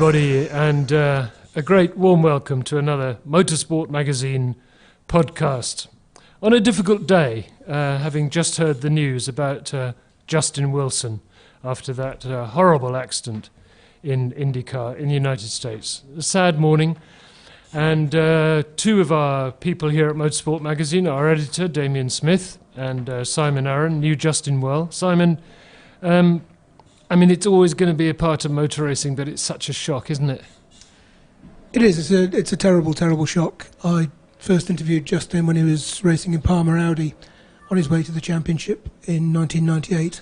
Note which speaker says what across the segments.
Speaker 1: everybody, and a great warm welcome to another Motorsport Magazine podcast. On a difficult day, having just heard the news about Justin Wilson after that horrible accident in IndyCar in the United States. A sad morning, and two of our people here at Motorsport Magazine, our editor, Damien Smith, and Simon Aaron, knew Justin well. Simon, I mean, it's always going to be a part of motor racing, but it's such a shock, isn't it?
Speaker 2: It is. It's a terrible, terrible shock. I first interviewed Justin when he was racing in Parma Audi on his way to the championship in 1998.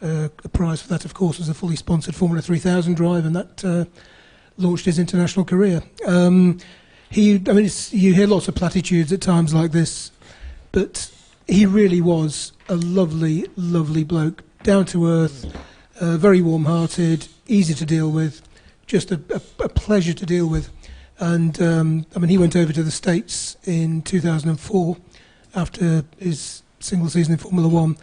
Speaker 2: A prize for that, of course, was a fully sponsored Formula 3000 drive, and that launched his international career. You hear lots of platitudes at times like this, but he really was a lovely, lovely bloke, down to earth, very warm-hearted, easy to deal with, just a pleasure to deal with. And he went over to the States in 2004 after his single season in Formula One.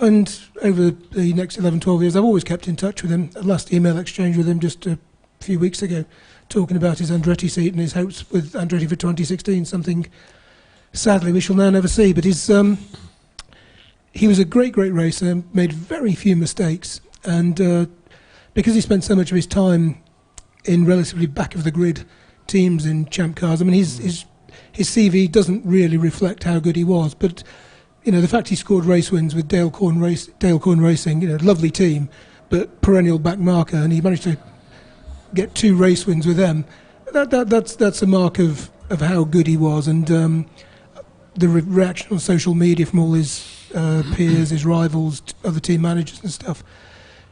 Speaker 2: And over the next 11, 12 years, I've always kept in touch with him. The last email exchange with him just a few weeks ago, talking about his Andretti seat and his hopes with Andretti for 2016, something sadly we shall now never see. But he was a great, great racer, made very few mistakes. And because he spent so much of his time in relatively back-of-the-grid teams in champ cars, I mean, his CV doesn't really reflect how good he was. But, you know, the fact he scored race wins with Dale Corn Racing, you know, lovely team, but perennial back marker, and he managed to get 2 race wins with them. That's a mark of how good he was. And the reaction on social media from all his peers, his rivals, other team managers and stuff,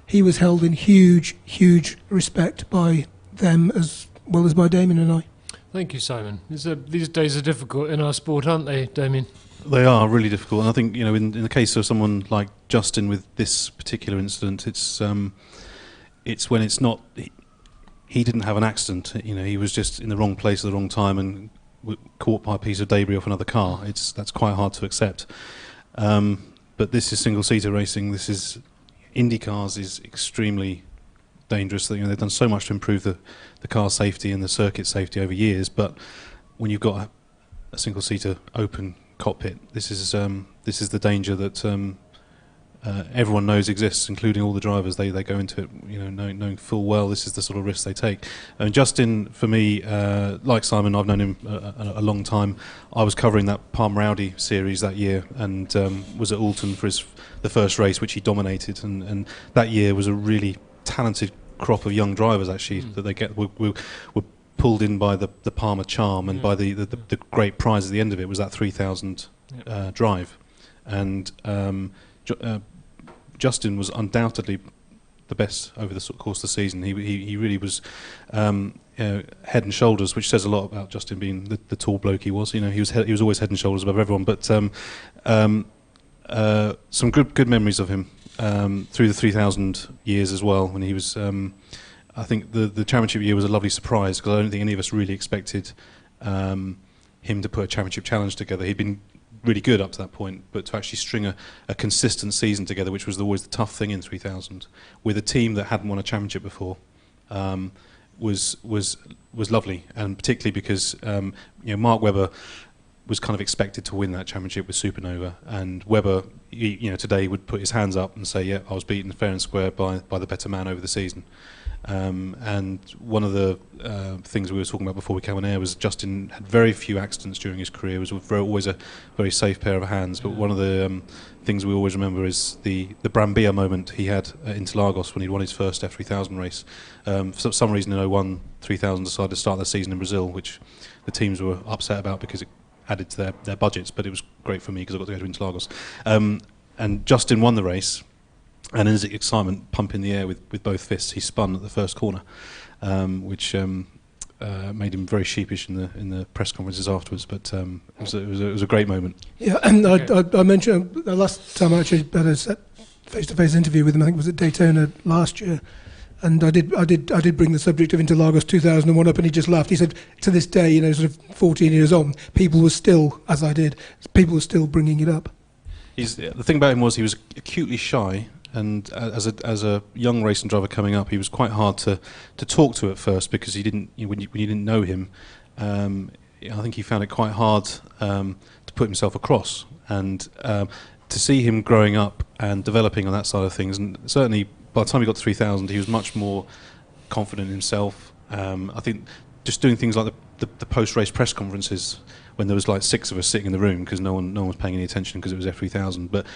Speaker 2: he was held in huge, huge respect by them as well as by Damien and I.
Speaker 1: Thank you, Simon. These days are difficult in our sport, aren't they, Damien?
Speaker 3: They are really difficult, and I think, you know, in the case of someone like Justin with this particular incident, it's when it's not. He didn't have an accident. You know, he was just in the wrong place at the wrong time and caught by a piece of debris off another car. That's quite hard to accept. But this is single-seater racing. This is Indy cars is extremely dangerous. You know, they've done so much to improve the car safety and the circuit safety over years. But when you've got a single-seater open cockpit, this is the danger that everyone knows exists, including all the drivers. They go into it, you know, knowing full well this is the sort of risk they take. And Justin, for me, like Simon, I've known him a long time. I was covering that Parma Audi series that year, and was at Alton for the first race, which he dominated. And that year was a really talented crop of young drivers, actually, that they were pulled in by the Parma charm and by the great prize at the end of it was that 3000 drive. And Justin was undoubtedly the best over the course of the season. He really was head and shoulders, which says a lot about Justin being the tall bloke he was. You know, he was always head and shoulders above everyone. But some good memories of him through the 3000 years as well. When he was, I think the championship year was a lovely surprise, because I don't think any of us really expected him to put a championship challenge together. He'd been really good up to that point, but to actually string a consistent season together, which was always the tough thing in 3000, with a team that hadn't won a championship before, was lovely. And particularly because you know, Mark Webber was kind of expected to win that championship with Supernova, and Webber, you know, today would put his hands up and say, yeah, I was beaten fair and square by the better man over the season. And one of the things we were talking about before we came on air was Justin had very few accidents during his career. Was always a very safe pair of hands. But one of the things we always remember is the Brambilla moment he had at Interlagos when he won his first F3000 race. For some reason in 01, 3000 decided to start their season in Brazil, which the teams were upset about because it added to their budgets. But it was great for me because I got to go to Interlagos. And Justin won the race. And in his excitement, pumping the air with both fists, he spun at the first corner, which made him very sheepish in the press conferences afterwards. But it was a great moment. Yeah, and
Speaker 2: I mentioned the last time I actually had a face-to-face interview with him. I think it was at Daytona last year, and I did bring the subject of Interlagos 2001 up, and he just laughed. He said, to this day, you know, sort of 14 years on, people were still bringing it up.
Speaker 3: The thing about him was he was acutely shy. And as a young racing driver coming up, he was quite hard to talk to at first because when you didn't know him, I think he found it quite hard to put himself across. And to see him growing up and developing on that side of things, and certainly by the time he got to 3000, he was much more confident in himself. I think just doing things like the post-race press conferences when there was like 6 of us sitting in the room because no one was paying any attention because it was F3000, but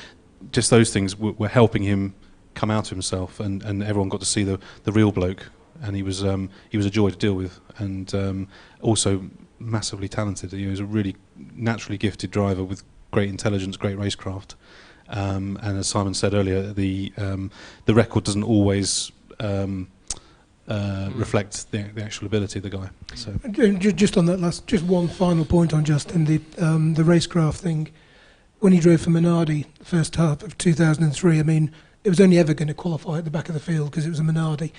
Speaker 3: just those things were helping him come out of himself, and everyone got to see the real bloke, and he was a joy to deal with, and also massively talented. He was a really naturally gifted driver with great intelligence, great racecraft, and as Simon said earlier, the record doesn't always reflect the actual ability of the guy. So
Speaker 2: just on that just one final point on Justin, the racecraft thing. When he drove for Minardi the first half of 2003, I mean, it was only ever going to qualify at the back of the field because it was a Minardi.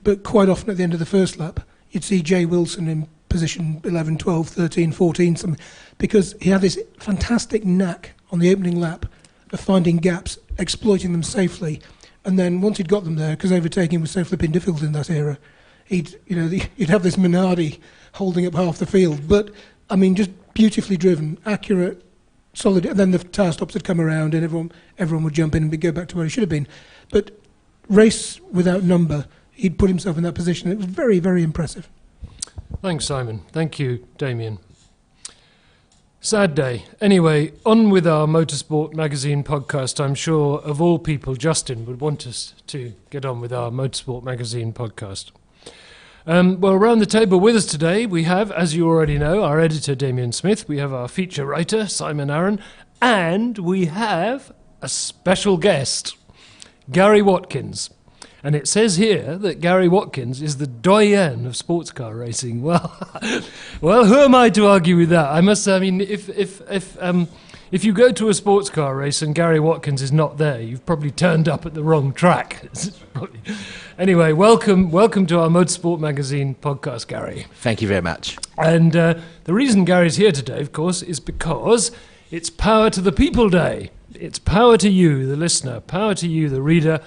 Speaker 2: But quite often at the end of the first lap, you'd see Jay Wilson in position 11, 12, 13, 14, something, because he had this fantastic knack on the opening lap of finding gaps, exploiting them safely, and then once he'd got them there, because overtaking was so flipping difficult in that era, you'd have this Minardi holding up half the field. But I mean, just beautifully driven, accurate, solid, and then the tyre stops had come around and everyone would jump in and go back to where he should have been. But race without number, he'd put himself in that position. It was very, very impressive.
Speaker 1: Thanks, Simon. Thank you, Damien. Sad day. Anyway, on with our Motorsport Magazine podcast. I'm sure of all people, Justin would want us to get on with our Motorsport Magazine podcast. Well, around the table with us today, we have, as you already know, our editor, Damien Smith. We have our feature writer, Simon Aaron. And we have a special guest, Gary Watkins. And it says here that Gary Watkins is the doyen of sports car racing. Well, who am I to argue with that? If you go to a sports car race and Gary Watkins is not there, you've probably turned up at the wrong track. Anyway, welcome to our Motorsport Magazine podcast, Gary.
Speaker 4: Thank you very much.
Speaker 1: And the reason Gary's here today, of course, is because it's Power to the People Day. It's power to you, the listener, power to you, the reader,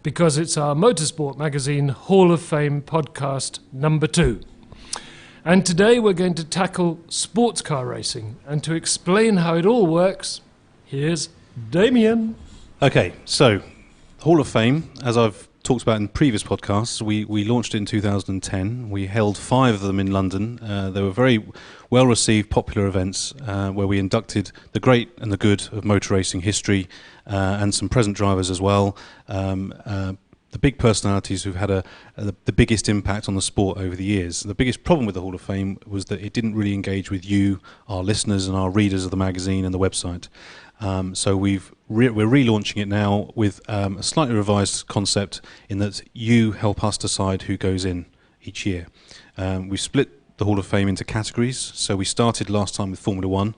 Speaker 1: because it's our Motorsport Magazine Hall of Fame podcast number 2. And today we're going to tackle sports car racing. And to explain how it all works, here's Damien.
Speaker 3: okay, so Hall of Fame, as I've talked about in previous podcasts, we launched it in 2010. We held 5 of them in London. They were very well-received, popular events where we inducted the great and the good of motor racing history and some present drivers as well. The big personalities who've had the biggest impact on the sport over the years. The biggest problem with the Hall of Fame was that it didn't really engage with you, our listeners and our readers of the magazine and the website. So we're relaunching it now with a slightly revised concept in that you help us decide who goes in each year. We've split the Hall of Fame into categories. So we started last time with Formula One.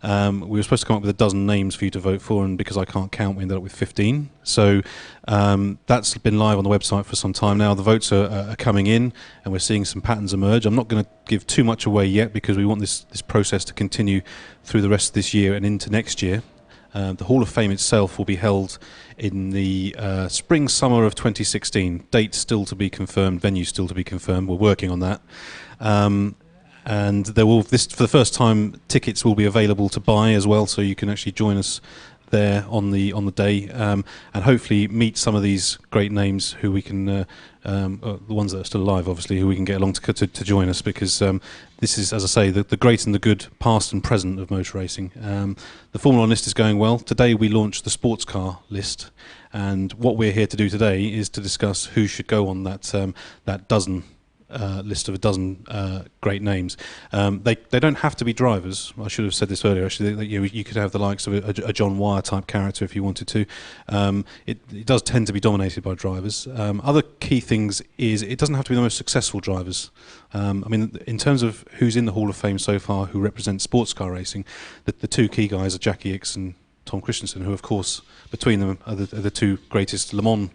Speaker 3: We were supposed to come up with a dozen names for you to vote for, and because I can't count, we ended up with 15. So that's been live on the website for some time now. The votes are coming in, and we're seeing some patterns emerge. I'm not going to give too much away yet because we want this process to continue through the rest of this year and into next year. The Hall of Fame itself will be held in the spring-summer of 2016. Date still to be confirmed, venue still to be confirmed. We're working on that. And there will, for the first time, tickets will be available to buy as well, so you can actually join us there on the day, and hopefully meet some of these great names who we can, the ones that are still alive, obviously, who we can get along to join us, because this is, as I say, the great and the good, past and present of motor racing. The Formula One list is going well. Today we launched the sports car list, and what we're here to do today is to discuss who should go on that dozen. List of a dozen great names. They don't have to be drivers. I should have said this earlier. Actually, you could have the likes of a John Wyer type character if you wanted to. It does tend to be dominated by drivers. Other key things is it doesn't have to be the most successful drivers. I mean, in terms of who's in the Hall of Fame so far, who represent sports car racing, the 2 key guys are Jackie Ickx and Tom Christensen, who, of course, between them are the 2 greatest Le Mans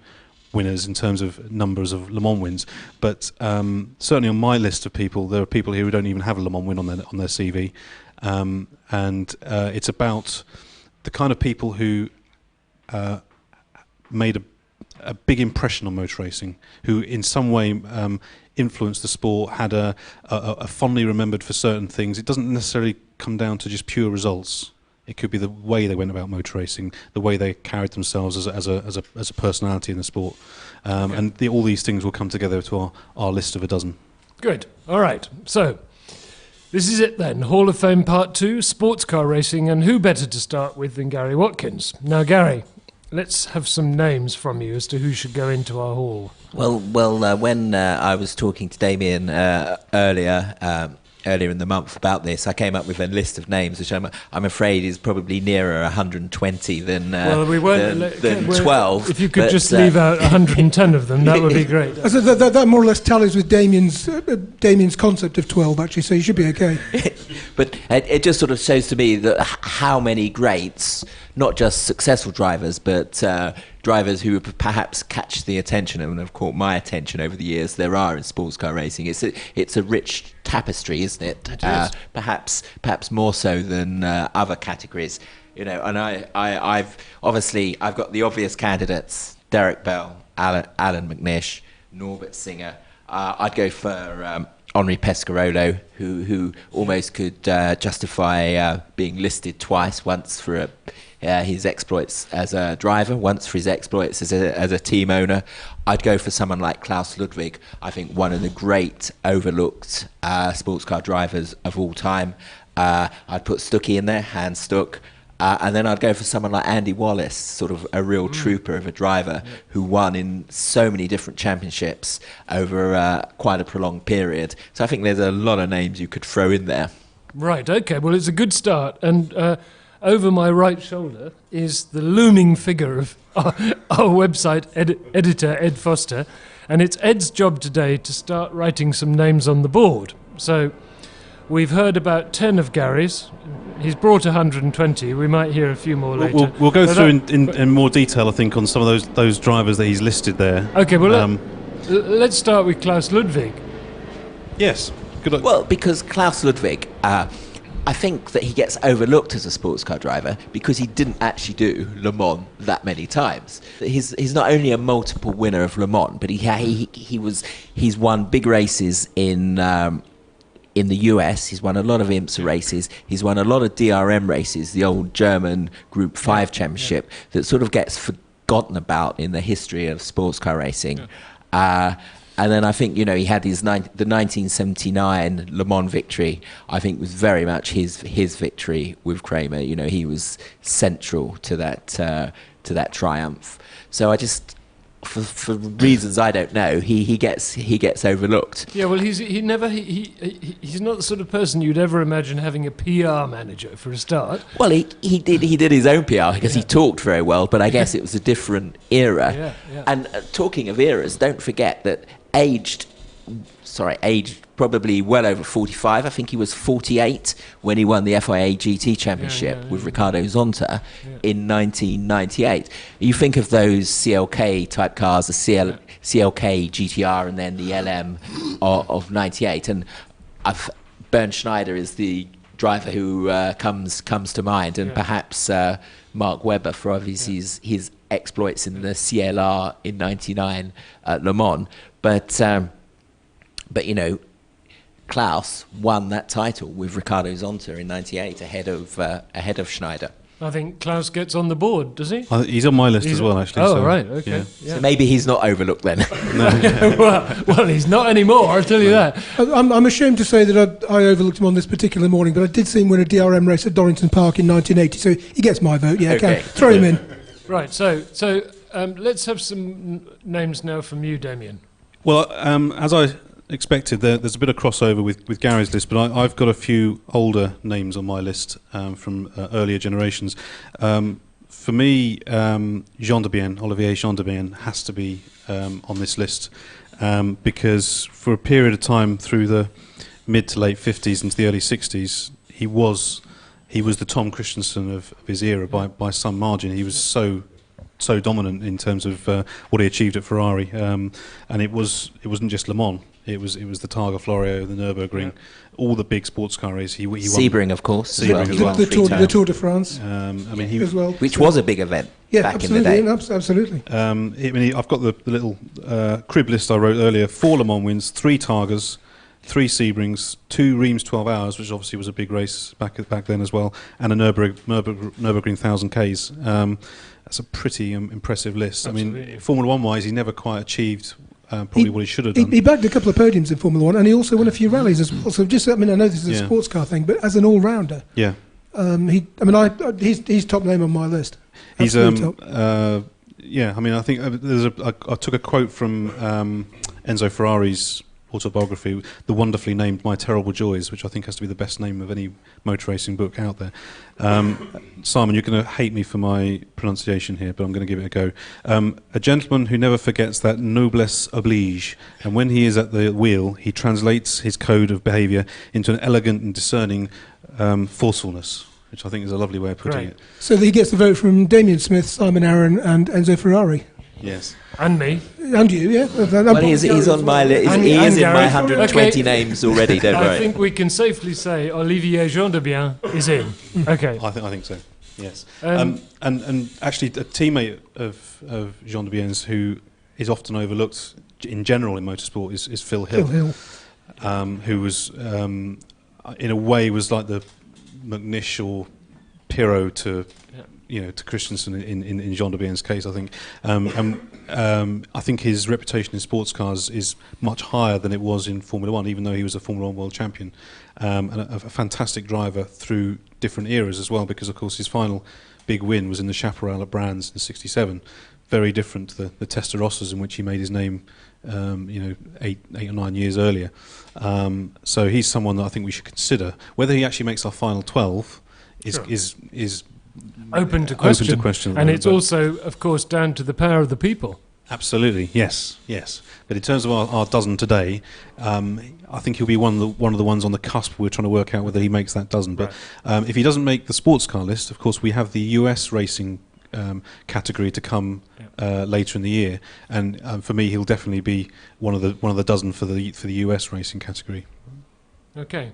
Speaker 3: winners in terms of numbers of Le Mans wins, but certainly on my list of people, there are people here who don't even have a Le Mans win on their CV, and it's about the kind of people who made a big impression on motor racing, who in some way influenced the sport, had a fondly remembered for certain things. It doesn't necessarily come down to just pure results. It could be the way they went about motor racing, the way they carried themselves as a personality in the sport, and all these things will come together to our list of a dozen.
Speaker 1: Good. All right. So this is it then. Hall of Fame Part 2, sports car racing, and who better to start with than Gary Watkins? Now, Gary, let's have some names from you as to who should go into our hall.
Speaker 4: Well, when I was talking to Damien earlier in the month about this, I came up with a list of names, which I'm afraid is probably nearer 120 than 12.
Speaker 1: If you could just leave out 110 of them, that would be great.
Speaker 2: So that more or less tallies with Damien's concept of 12, actually, so you should be okay.
Speaker 4: But it just sort of shows to me that how many greats, not just successful drivers, but drivers who perhaps catch the attention and have caught my attention over the years there are in sports car racing. It's a rich tapestry, isn't it?
Speaker 1: It is.
Speaker 4: Perhaps more so than other categories, And I've got the obvious candidates: Derek Bell, Alan McNish, Norbert Singer. I'd go for Henri Pescarolo, who almost could justify being listed twice, once for his exploits as a driver, once for his exploits as a team owner. I'd go for someone like Klaus Ludwig, I think one of the great overlooked sports car drivers of all time. I'd put Stuckey in there, Hans Stuck. And then I'd go for someone like Andy Wallace, sort of a real trooper of a driver who won in so many different championships over quite a prolonged period. So I think there's a lot of names you could throw in there.
Speaker 1: Right, okay, well, it's a good start. And over my right shoulder is the looming figure of our website editor, Ed Foster. And it's Ed's job today to start writing some names on the board. So we've heard about 10 of Gary's. He's brought 120. We might hear a few more later.
Speaker 3: We'll go through in more detail, I think, on some of those drivers that he's listed there.
Speaker 1: Okay, well, let's start with Klaus Ludwig.
Speaker 3: Yes, good luck.
Speaker 4: Well, because Klaus Ludwig, I think that he gets overlooked as a sports car driver because he didn't actually do Le Mans that many times. He's not only a multiple winner of Le Mans, but he's won big races in the US. He's won a lot of IMSA races. He's won a lot of DRM races, the old German Group 5 championship that sort of gets forgotten about in the history of sports car racing. And then I think, he had the 1979 Le Mans victory, I think was very much his victory with Kramer. He was central to that triumph. So I just, for reasons I don't know, he gets overlooked.
Speaker 1: Yeah, well, he's not the sort of person you'd ever imagine having a PR manager for a start.
Speaker 4: Well, he did his own PR because he talked very well, but I guess it was a different era.
Speaker 1: Yeah.
Speaker 4: And talking of eras, don't forget that aged probably well over 45. I think he was 48 when he won the FIA GT Championship with Ricardo Zonta in 1998. You think of those CLK type cars, the CLK GTR and then the LM of 98, and Bernd Schneider is the driver who comes to mind, and perhaps Mark Webber for obviously his exploits in the CLR in 99 at Le Mans. But Klaus won that title with Ricardo Zonta in 98 ahead of Schneider.
Speaker 1: I think Klaus gets on the board, does he?
Speaker 3: He's on my list as well, actually.
Speaker 1: Oh, right, okay.
Speaker 3: Yeah.
Speaker 4: So maybe he's not overlooked then.
Speaker 1: well, he's not anymore, I'll tell you that.
Speaker 2: I'm ashamed to say that I overlooked him on this particular morning, but I did see him win a DRM race at Dorrington Park in 1980, so he gets my vote. Yeah, okay. Throw him in.
Speaker 1: Right, so let's have some names now from you, Damien.
Speaker 3: Well, as I expected, there's a bit of crossover with Gary's list, but I've got a few older names on my list from earlier generations. For me, Olivier Jean de Bien has to be on this list because for a period of time through the mid to late 50s into the early 60s, he was the Tom Christensen of his era by some margin. He was so dominant in terms of what he achieved at Ferrari, and it wasn't just Le Mans. It was the Targa Florio, the Nürburgring, all the big sports car races. He won.
Speaker 4: Sebring, of course,
Speaker 2: the Tour de France,
Speaker 3: he
Speaker 2: as well,
Speaker 4: which was a big event.
Speaker 2: Yeah,
Speaker 4: back
Speaker 2: absolutely,
Speaker 4: in the day.
Speaker 2: absolutely.
Speaker 3: I've got the little crib list I wrote earlier. 4 Le Mans wins, 3 Targas, 3 Sebrings, 2 Reims 12 Hours, which obviously was a big race back then as well, and a Nürburgring 1000 Ks. That's a pretty impressive list.
Speaker 1: Absolutely.
Speaker 3: I mean, Formula One wise, he never quite achieved probably what he should have done.
Speaker 2: He bagged a couple of podiums in Formula One, and he also won a few rallies as well. So I know this is a sports car thing, but as an all-rounder,
Speaker 3: Yeah.
Speaker 2: he's top name on my list.
Speaker 3: He's
Speaker 2: Absolute top.
Speaker 3: I think I took a quote from Enzo Ferrari's autobiography, the wonderfully named My Terrible Joys, which I think has to be the best name of any motor racing book out there. Simon, you're going to hate me for my pronunciation here, but I'm going to give it a go. A gentleman who never forgets that noblesse oblige, and when he is at the wheel, he translates his code of behaviour into an elegant and discerning forcefulness, which I think is a lovely way of putting it.
Speaker 2: So he gets the vote from Damien Smith, Simon Arron, and Enzo Ferrari.
Speaker 3: Yes.
Speaker 1: And me.
Speaker 2: And you, yeah.
Speaker 4: Well, he's on my list. He is in my
Speaker 1: Gary.
Speaker 4: 120
Speaker 1: Okay.
Speaker 4: names already, don't worry.
Speaker 1: I think we can safely say Olivier Gendebien is in. Okay.
Speaker 3: I think so. Yes.
Speaker 1: Um,
Speaker 3: And actually, a teammate of Jean de Bien's who is often overlooked in general in motorsport is Phil Hill.
Speaker 2: Phil Hill.
Speaker 3: Who was in a way was like the McNish or Pirro to to Christensen in Jean de Bien's case, I think. I think his reputation in sports cars is much higher than it was in Formula One, even though he was a Formula One world champion, and a fantastic driver through different eras as well, because of course his final big win was in the Chaparral at Brands in '67. Very different to the Testarossas in which he made his name 8 or 9 years earlier. So he's someone that I think we should consider. Whether he actually makes our final 12 is
Speaker 1: open to question.
Speaker 3: Open to question at the
Speaker 1: And
Speaker 3: moment,
Speaker 1: it's
Speaker 3: but
Speaker 1: also, of course, down to the power of the people.
Speaker 3: absolutely, yes. But in terms of our dozen today, I think he'll be one of the ones on the cusp. We're trying to work out whether he makes that dozen. But if he doesn't make the sports car list, of course, we have the US racing category to come later in the year, and for me, he'll definitely be one of the dozen for the US racing category.
Speaker 1: Okay.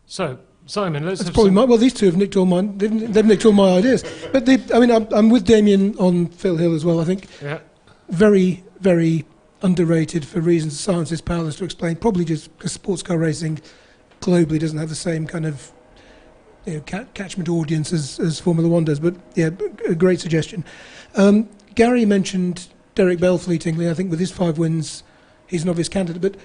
Speaker 1: So, Simon, let's
Speaker 2: That's
Speaker 1: have
Speaker 2: probably
Speaker 1: some...
Speaker 2: well, these two have nicked all mine. They've nicked all my ideas. But I'm with Damien on Phil Hill as well. I think very, very underrated for reasons science is powerless to explain. Probably just because sports car racing globally doesn't have the same kind of catchment audience as Formula One does. But yeah, a great suggestion. Gary mentioned Derek Bell fleetingly. I think with his 5 wins, he's an obvious candidate. But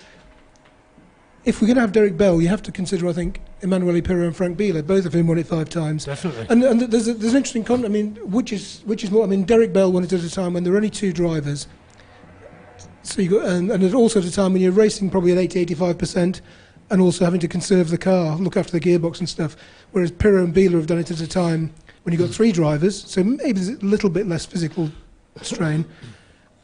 Speaker 2: if we're going to have Derek Bell, you have to consider, I think, Emanuele Pirro and Frank Biela, both of whom won it 5 times.
Speaker 1: Definitely.
Speaker 2: And there's an interesting comment. I mean, which is more? I mean, Derek Bell won it at a time when there were only 2 drivers. So you got, and also at a time when you're racing probably at 80-85%, and also having to conserve the car, look after the gearbox and stuff. Whereas Pirro and Biela have done it at a time when you've got 3 drivers, so maybe there's a little bit less physical strain,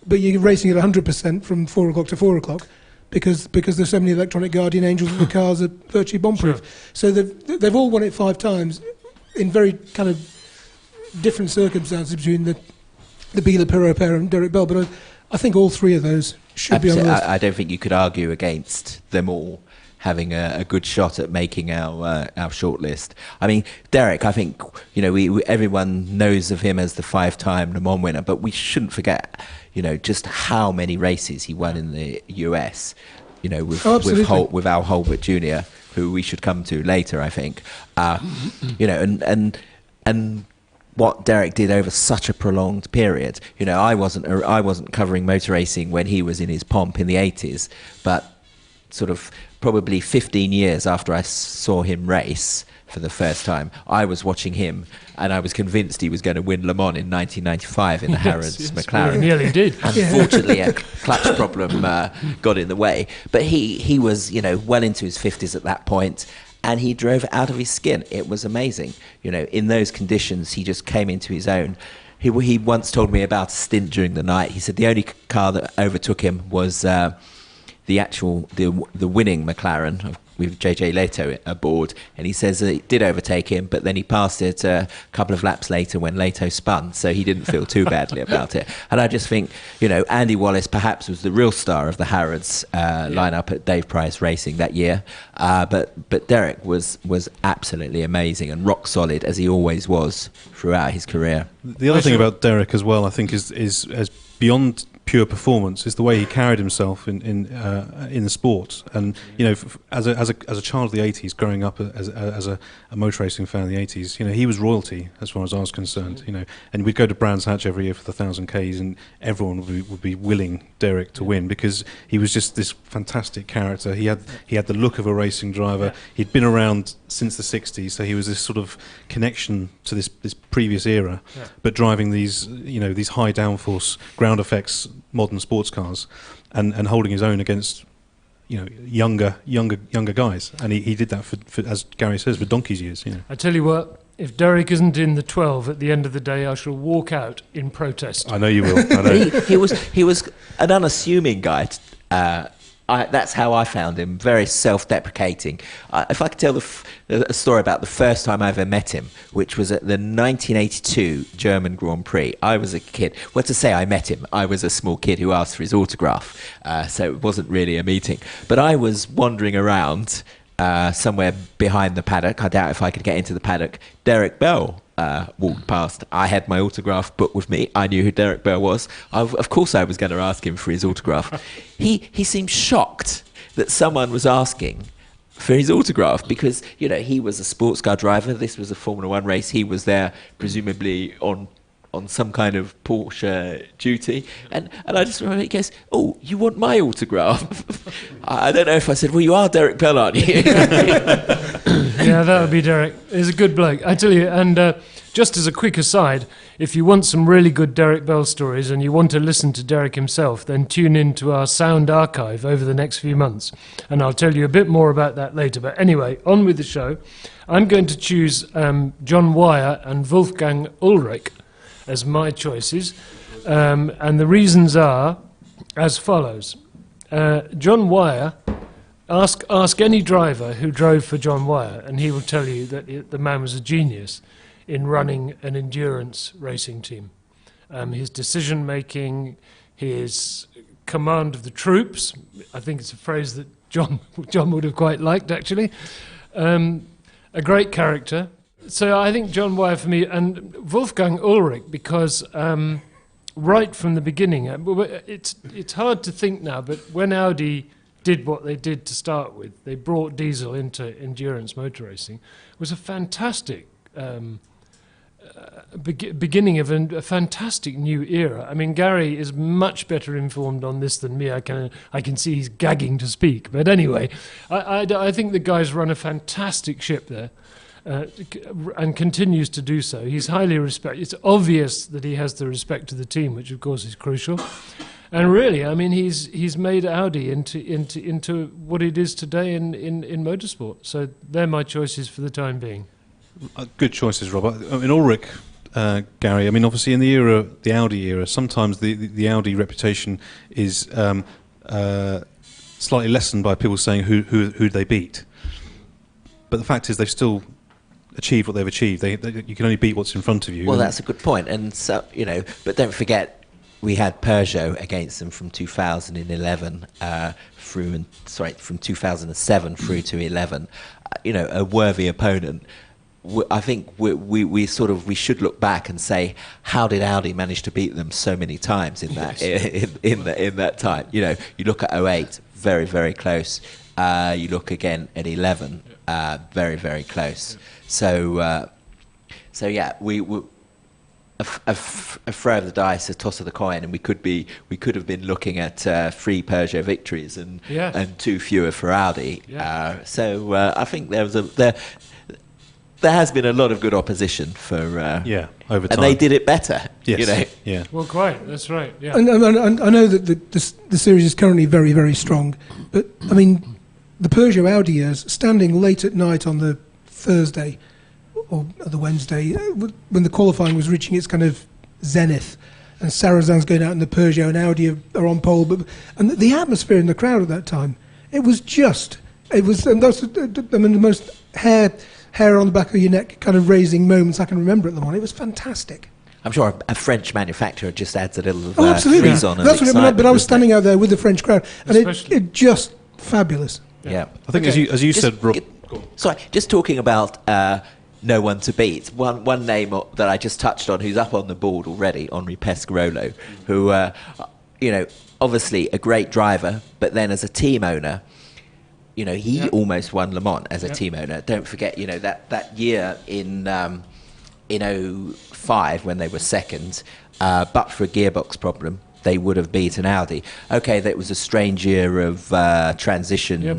Speaker 2: but you're racing at 100% from 4 o'clock to 4 o'clock. Because there's so many electronic guardian angels and the cars are virtually bomb-proof. Sure. So they've all won it 5 times in very kind of different circumstances between the Biela, Pirro pair and Derek Bell. But I think all 3 of those should be on the list.
Speaker 4: I don't think you could argue against them all having a good shot at making our shortlist. I mean, Derek, I think everyone knows of him as the 5-time Le Mans winner, but we shouldn't forget just how many races he won in the US, with Al Holbert Jr., who we should come to later, I think. And what Derek did over such a prolonged period. I wasn't covering motor racing when he was in his pomp in the 80s, but sort of probably 15 years after I saw him race for the first time, I was watching him, and I was convinced he was going to win Le Mans in 1995 in the Harrods McLaren.
Speaker 1: He nearly did.
Speaker 4: Unfortunately, a clutch problem got in the way. But he was, well into his 50s at that point, and he drove it out of his skin. It was amazing. In those conditions, he just came into his own. He once told me about a stint during the night. He said the only car that overtook him was the winning McLaren with JJ Leto aboard, and he says that it did overtake him, but then he passed it a couple of laps later when Leto spun, so he didn't feel too badly about it. And I just think, Andy Wallace perhaps was the real star of the Harrods lineup at Dave Price Racing that year, but Derek was absolutely amazing and rock solid, as he always was throughout his career.
Speaker 3: The other thing about Derek as well, I think, is beyond pure performance, is the way he carried himself in the sport. And as a child of the 80s, growing up as a motor racing fan in the 80s, he was royalty as far as I was concerned. And we'd go to Brands Hatch every year for the 1,000 Ks, and everyone would be willing Derek to win, because he was just this fantastic character. He had the look of a racing driver. He'd been around since the 60s, so he was this sort of connection to this previous era, but driving these these high downforce ground effects modern sports cars, and holding his own against younger guys, and he did that for, as Gary says, for donkey's years.
Speaker 1: I tell you what, if Derek isn't in the 12 at the end of the day, I shall walk out in protest.
Speaker 3: I know you will. I know.
Speaker 4: he was an unassuming guy. That's how I found him, very self-deprecating. If I could tell a story about the first time I ever met him, which was at the 1982 German Grand Prix. I was a kid. Well, to say I met him, I was a small kid who asked for his autograph, so it wasn't really a meeting. But I was wandering around somewhere behind the paddock. I doubt if I could get into the paddock. Derek Bell walked past. I had my autograph book with me. I knew who Derek Bell was. Of course I was going to ask him for his autograph. He seemed shocked that someone was asking for his autograph, because he was a sports car driver. This was a Formula One race. He was there presumably on some kind of Porsche duty, and I just remember he goes, "Oh, you want my autograph?" I don't know if I said, "Well, you are Derek Bell, aren't you?"
Speaker 1: Yeah, that would be Derek. He's a good bloke, I tell you. And just as a quick aside, if you want some really good Derek Bell stories and you want to listen to Derek himself, then tune in to our sound archive over the next few months, and I'll tell you a bit more about that later. But anyway, on with the show. I'm going to choose John Wyer and Wolfgang Ulrich as my choices, and the reasons are as follows. John Wyer, ask any driver who drove for John Wyer, and he will tell you that the man was a genius in running an endurance racing team. His decision making, his command of the troops, I think it's a phrase that John would have quite liked, actually. A great character. So I think John Wyer for me, and Wolfgang Ulrich, because right from the beginning, it's hard to think now, but when Audi did what they did to start with, they brought diesel into endurance motor racing, it was a fantastic beginning of a fantastic new era. I mean, Gary is much better informed on this than me. I can see he's gagging to speak. But anyway, I think the guy's run a fantastic ship there. And continues to do so. He's highly respected. It's obvious that he has the respect of the team, which of course is crucial. And really, I mean, he's made Audi into what it is today in motorsport. So they're my choices for the time being.
Speaker 3: Good choices, Rob. I mean, Ulrich, Gary. I mean, obviously in the Audi era, sometimes the Audi reputation is slightly lessened by people saying who they beat. But the fact is, they've still achieved what they've achieved. You can only beat what's in front of you.
Speaker 4: Well, that's a good point. And so, but don't forget, we had Peugeot against them from 2011 from 2007 through to 11. A worthy opponent. I think we should look back and say, how did Audi manage to beat them so many times in that in that time? You look at 08, very, very close. You look again at 11, very, very close. So yeah, we a throw of the dice, a toss of the coin, and we could have been looking at 3 Peugeot victories and 2 fewer for Audi.
Speaker 1: Yeah.
Speaker 4: I think there has been a lot of good opposition for
Speaker 3: over time,
Speaker 4: and they did it better.
Speaker 3: Yes. Yeah.
Speaker 1: Well, quite. That's right. Yeah.
Speaker 2: And I know that the series is currently very, very strong, but I mean, the Peugeot Audi years, standing late at night on the Thursday or the Wednesday, when the qualifying was reaching its kind of zenith, and Sarrazin's going out in the Peugeot, and Audi are on pole. And the atmosphere in the crowd at that time, and those, the most hair on the back of your neck kind of raising moments I can remember at Le Mans. It was fantastic.
Speaker 4: I'm sure a French manufacturer just adds a little
Speaker 2: absolutely.
Speaker 4: frizz-on.
Speaker 2: That's what I mean, but I was standing out there with the French crowd, and it just fabulous.
Speaker 4: Yeah.
Speaker 3: I think as you said, Rob.
Speaker 4: Sorry, just talking about no one to beat. One name that I just touched on, who's up on the board already, Henri Pescarolo, who, obviously a great driver, but then as a team owner, he almost won Le Mans as a team owner. Don't forget, that year in 2005 when they were second, but for a gearbox problem, they would have beaten Audi. Okay, that was a strange year of transitions in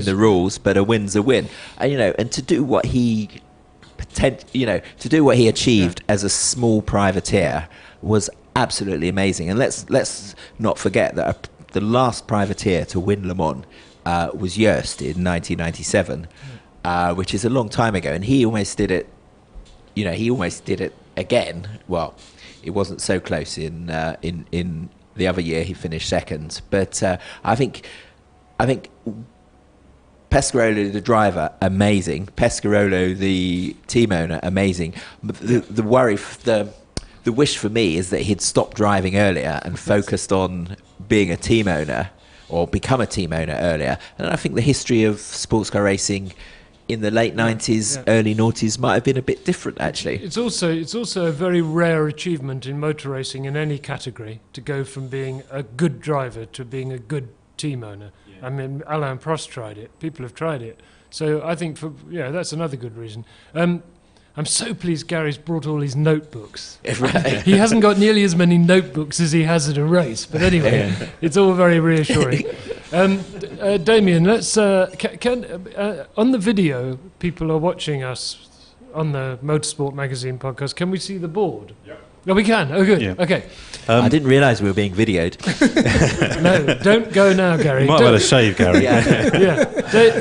Speaker 4: the rules, but a win's a win. And to do what he achieved as a small privateer was absolutely amazing. And let's not forget that the last privateer to win Le Mans was Joest in 1997, which is a long time ago, and he almost did it. He almost did it again. Well, it wasn't so close in the other year. He finished second, but I think Pescarolo, the driver, amazing. Pescarolo, the team owner, amazing. But the worry, the wish for me is that he'd stopped driving earlier and focused on being a team owner or become a team owner earlier. And I think the history of sports car racing in the late 90s, early noughties might have been a bit different, actually.
Speaker 1: It's also a very rare achievement in motor racing in any category to go from being a good driver to being a good team owner. I mean, Alain Prost tried it. People have tried it. So I think that's another good reason. I'm so pleased Gary's brought all his notebooks.
Speaker 4: Right.
Speaker 1: He hasn't got nearly as many notebooks as he has at a race, but anyway, it's all very reassuring. Damien, let's on the video, people are watching us on the Motorsport Magazine podcast. Can we see the board? Yeah. Oh, we can. Oh, good. Yeah. Okay.
Speaker 4: I didn't realise we were being videoed.
Speaker 1: No, don't go now, Gary.
Speaker 3: You might have had a shave, Gary.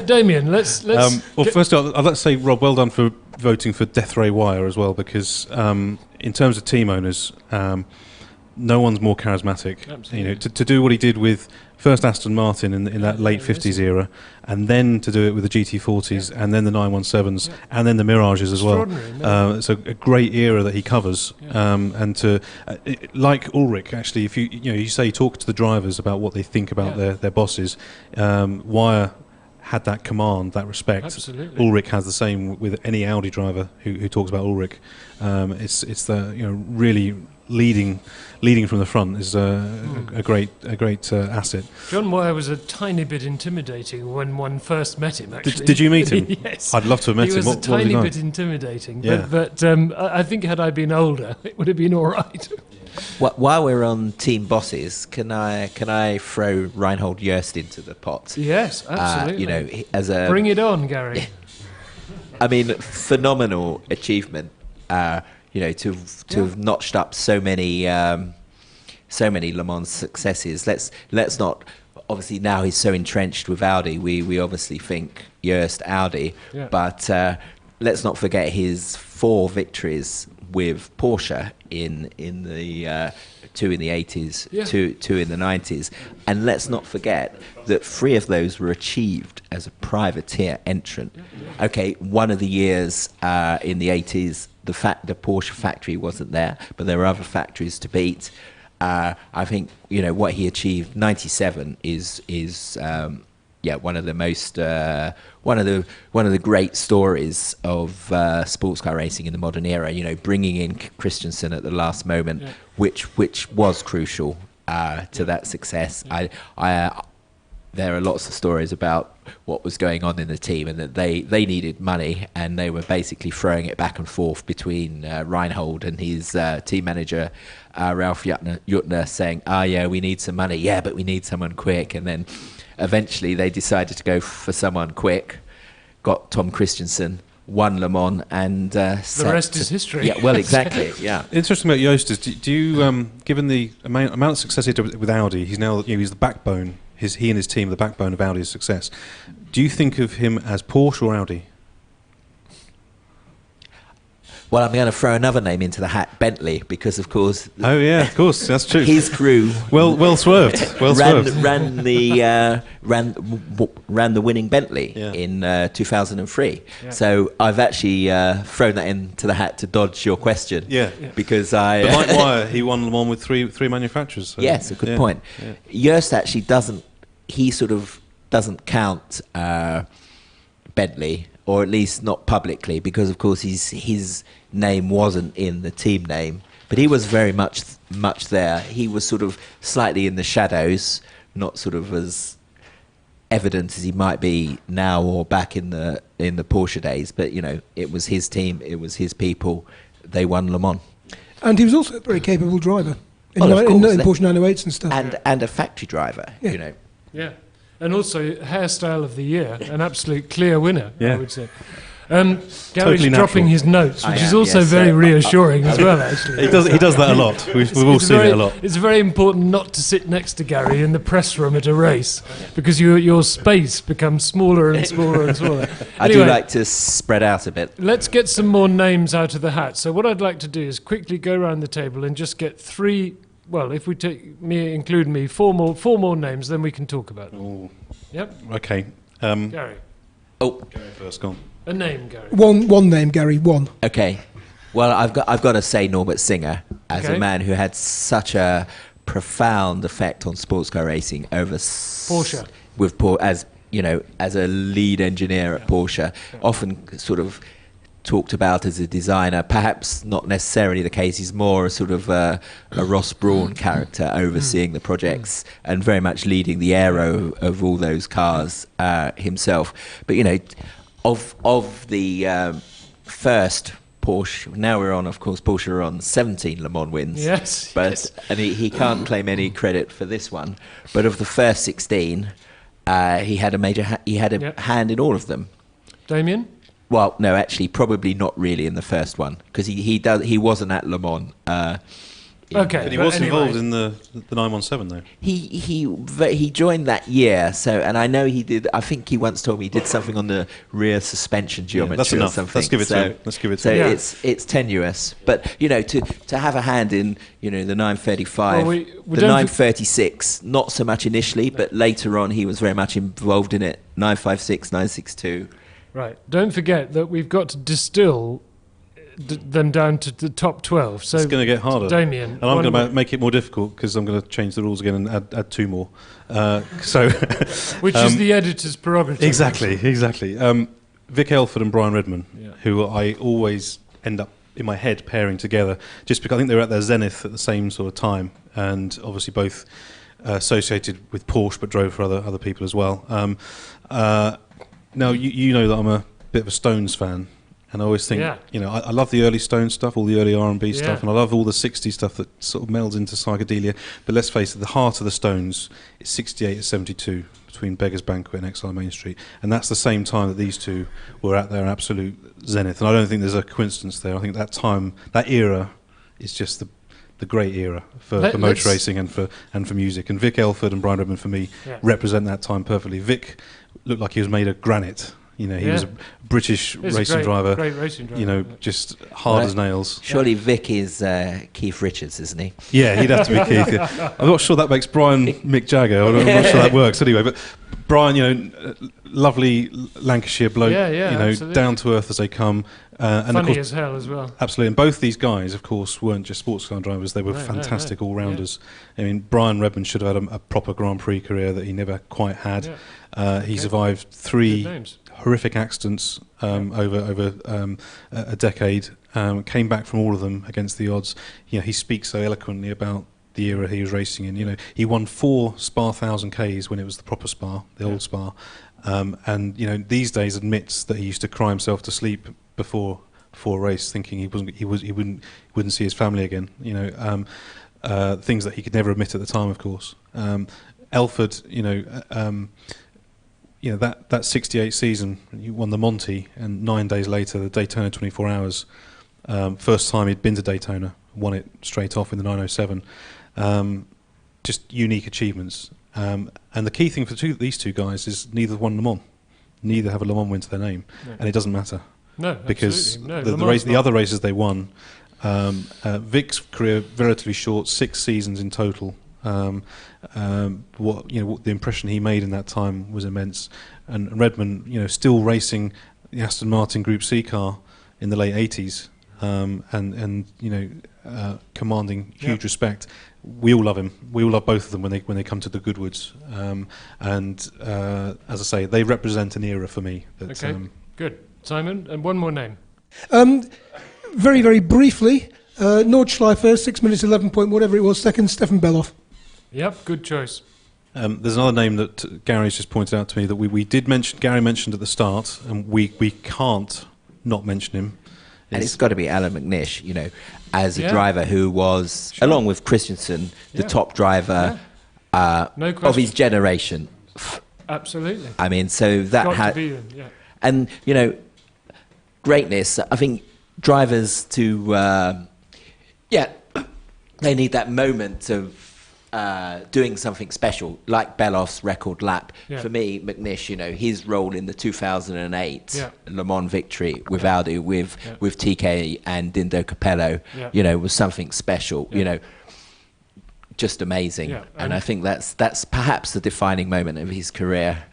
Speaker 1: Damien, let's.
Speaker 3: Well, first I'd like to say, Rob, well done for voting for Death Ray Wire as well, because in terms of team owners, no one's more charismatic. Absolutely. To do what he did with first Aston Martin in that late 50s era, and then to do it with the GT40s, and then the 917s, and then the Mirages as well. It's a great era that he covers. And to like Ulrich, actually, if you say talk to the drivers about what they think about their bosses, Wire had that command, that respect.
Speaker 1: Absolutely.
Speaker 3: Ulrich has the same with any Audi driver who talks about Ulrich. It's the really leading from the front is a great asset.
Speaker 1: John Wire was a tiny bit intimidating when one first met him. Actually,
Speaker 3: did you meet him?
Speaker 1: Yes,
Speaker 3: I'd love to have met him.
Speaker 1: He was
Speaker 3: what
Speaker 1: a tiny
Speaker 3: was
Speaker 1: bit intimidating,
Speaker 3: Yeah.
Speaker 1: but I think had I been older, it would have been all right.
Speaker 4: While we're on team bosses, can I throw Reinhold Joest into the pot?
Speaker 1: Yes, absolutely.
Speaker 4: Bring
Speaker 1: it on, Gary.
Speaker 4: I mean, phenomenal achievement. To have notched up so many Le Mans successes. Let's not. Obviously, now he's so entrenched with Audi. We obviously think Joest Audi, but let's not forget his 4 victories with Porsche in the 2 in the 80s, two in the 90s, and let's not forget that 3 of those were achieved as a privateer entrant. Okay, one of the years in the 80s, the Porsche factory wasn't there, but there were other factories to beat. I think what he achieved, 97, is one of the most one of the great stories of sports car racing in the modern era. Bringing in Christensen at the last moment, which was crucial to that success. There are lots of stories about what was going on in the team, and that they needed money, and they were basically throwing it back and forth between Reinhold and his team manager, Ralph Juttner, saying, we need some money. Yeah, but we need someone quick. And then eventually they decided to go for someone quick, got Tom Christensen, won Le Mans, and
Speaker 1: the rest is history.
Speaker 4: Yeah, well, exactly. Yeah.
Speaker 3: Interesting about Joest is, do you given the amount of success he did with Audi, he's now he's the backbone. He and his team are the backbone of Audi's success. Do you think of him as Porsche or Audi?
Speaker 4: Well, I'm going to throw another name into the hat, Bentley, because of course.
Speaker 3: Oh yeah, of course, that's true.
Speaker 4: His crew.
Speaker 3: Well swerved. Well swerved.
Speaker 4: ran the winning Bentley in 2003.
Speaker 1: Yeah.
Speaker 4: So I've actually thrown that into the hat to dodge your question.
Speaker 3: Yeah.
Speaker 4: Because
Speaker 3: But like Wire, he won Le Mans with three manufacturers. So
Speaker 4: yes, a good point.
Speaker 3: Yeah.
Speaker 4: Jost actually doesn't count Bentley, or at least not publicly, because of course his name wasn't in the team name, but he was very much there. He was sort of slightly in the shadows, not sort of as evident as he might be now or back in the Porsche days, but it was his team, it was his people. They won Le Mans.
Speaker 2: And he was also a very capable driver in
Speaker 4: Well, of course,
Speaker 2: Porsche 908s and stuff.
Speaker 4: And a factory driver,
Speaker 1: Yeah. And also hairstyle of the year, an absolute clear winner,
Speaker 3: Yeah.
Speaker 1: I would say. Gary's
Speaker 3: Totally
Speaker 1: dropping
Speaker 3: natural.
Speaker 1: his notes, which
Speaker 4: I
Speaker 1: is
Speaker 4: am,
Speaker 1: also
Speaker 4: yes.
Speaker 1: very
Speaker 4: So,
Speaker 1: reassuring as well, actually.
Speaker 3: He does that a lot. We've all seen it a lot.
Speaker 1: It's very important not to sit next to Gary in the press room at a race, because your space becomes smaller and smaller and smaller.
Speaker 4: I do like to spread out a bit.
Speaker 1: Let's get some more names out of the hat. So what I'd like to do is quickly go around the table and just get three. Well, if we include me, four more names, then we can talk about them.
Speaker 3: Ooh.
Speaker 1: Yep,
Speaker 3: Okay.
Speaker 1: Gary.
Speaker 4: Oh,
Speaker 3: Gary first, go on.
Speaker 1: A name, Gary.
Speaker 2: One name, Gary. One.
Speaker 4: okay. Well, I've got to say Norbert Singer as
Speaker 1: Okay.
Speaker 4: a man who had such a profound effect on sports car racing over
Speaker 1: Porsche.
Speaker 4: with as a lead engineer at Porsche, often sort of talked about as a designer. Perhaps not necessarily the case. He's more a sort of a Ross Brawn character, overseeing the projects and very much leading the aero of all those cars himself. But of the first Porsche, now we're on, of course, Porsche are on 17 Le Mans wins.
Speaker 1: Yes.
Speaker 4: But
Speaker 1: yes.
Speaker 4: and he can't claim any credit for this one. But of the first 16, he had a major
Speaker 1: Yep.
Speaker 4: hand in all of them.
Speaker 1: Damien?
Speaker 4: Well, no, actually, probably not really in the first one, because he wasn't at Le Mans.
Speaker 1: Okay.
Speaker 3: But he
Speaker 1: But
Speaker 3: was
Speaker 1: anyway.
Speaker 3: involved in the 917 though.
Speaker 4: He joined that year, so, and I know he did. I think he once told me he did something on the rear suspension geometry
Speaker 3: that's
Speaker 4: or
Speaker 3: enough.
Speaker 4: something.
Speaker 3: Let's give it to him. Let's give it to
Speaker 4: so
Speaker 3: him.
Speaker 1: Yeah.
Speaker 4: it's tenuous, but to have a hand in the 935,
Speaker 1: Well, we
Speaker 4: the
Speaker 1: don't
Speaker 4: 936, not so much initially, but later on he was very much involved in it. 956, 962.
Speaker 1: Right. Don't forget that we've got to distill them down to the top 12. So
Speaker 3: It's going to get harder.
Speaker 1: Damien.
Speaker 3: And I'm
Speaker 1: one
Speaker 3: going to
Speaker 1: more.
Speaker 3: make it more difficult because I'm going to change the rules again and add two more. So
Speaker 1: Which is the editor's prerogative.
Speaker 3: Exactly. Vic Elford and Brian Redman,
Speaker 1: Yeah.
Speaker 3: who I always end up in my head pairing together, just because I think they were at their zenith at the same sort of time, and obviously both associated with Porsche, but drove for other people as well. Now you know that I'm a bit of a Stones fan. And I always think,
Speaker 1: Yeah.
Speaker 3: I love the early Stones stuff, all the early R&B
Speaker 1: Yeah.
Speaker 3: stuff, and I love all the 60s stuff that sort of melds into psychedelia. But let's face it, the heart of the Stones is 68 to 72, between Beggar's Banquet and Exile on Main Street. And that's the same time that these two were at their absolute zenith. And I don't think there's a coincidence there. I think that time, that era, is just the great era for motor racing and for music. And Vic Elford and Brian Redman, for me,
Speaker 1: Yeah.
Speaker 3: represent that time perfectly. Vic looked like he was made of granite. He was a British
Speaker 1: He's a
Speaker 3: racing driver.
Speaker 1: Great racing driver.
Speaker 3: Just hard
Speaker 4: Well,
Speaker 3: as nails.
Speaker 4: Surely Vic is Keith Richards, isn't he?
Speaker 3: Yeah, he'd have to be Keith. Yeah. I'm not sure that makes Brian Mick Jagger. I'm not sure that works anyway. But Brian, lovely Lancashire bloke.
Speaker 1: Yeah, absolutely.
Speaker 3: Down to earth as they come. And of
Speaker 1: Funny
Speaker 3: course,
Speaker 1: as hell as well.
Speaker 3: absolutely. And both these guys, of course, weren't just sports car drivers. They were
Speaker 1: No,
Speaker 3: fantastic
Speaker 1: no.
Speaker 3: all-rounders. I mean, Brian Redman should have had a proper Grand Prix career that he never quite had.
Speaker 1: Yeah.
Speaker 3: He
Speaker 1: Okay.
Speaker 3: survived
Speaker 1: Good
Speaker 3: 3
Speaker 1: names.
Speaker 3: horrific accidents over a decade. Came back from all of them against the odds. He speaks so eloquently about the era he was racing in. He won 4 Spa 1000 Ks when it was the proper Spa, the old Spa. And these days admits that he used to cry himself to sleep before a race, thinking he wouldn't see his family again. Things that he could never admit at the time, of course. Elford, that 68 season, you won the Monty, and 9 days later, the Daytona 24 Hours. First time he'd been to Daytona, won it straight off in the 907. Just unique achievements. And the key thing for these two guys is neither won Le Mans. Neither have a Le Mans win to their name.
Speaker 1: No.
Speaker 3: And it doesn't matter.
Speaker 1: No,
Speaker 3: because
Speaker 1: absolutely. No,
Speaker 3: the
Speaker 1: Le Mans
Speaker 3: the other races they won, Vic's career relatively short, 6 seasons in total. What the impression he made in that time was immense, and Redmond, still racing the Aston Martin Group C car in the late 80s, and commanding huge respect. We all love him. We all love both of them when they come to the Goodwoods, and as I say, they represent an era for me.
Speaker 1: Okay, good. Simon, and one more name.
Speaker 2: Very, very briefly, Nordschleifer, 6 minutes 11 point whatever it was, second, Stefan Beloff.
Speaker 1: Yep, good choice.
Speaker 3: There's another name that Gary's just pointed out to me that we did mention. Gary mentioned at the start, and we can't not mention him.
Speaker 4: And it's got to be Alan McNish, as a driver who was, along with Christensen, the top driver
Speaker 1: no
Speaker 4: of his generation.
Speaker 1: Absolutely.
Speaker 4: I mean, so that
Speaker 1: had,
Speaker 4: and greatness. I think drivers to, they need that moment of doing something special, like Beloff's record lap.
Speaker 1: Yeah.
Speaker 4: For me, McNish, his role in the 2008 Le Mans victory with Audi, with TK and Dindo Capello, was something special. Just amazing. Yeah. And I think that's perhaps the defining moment of his career.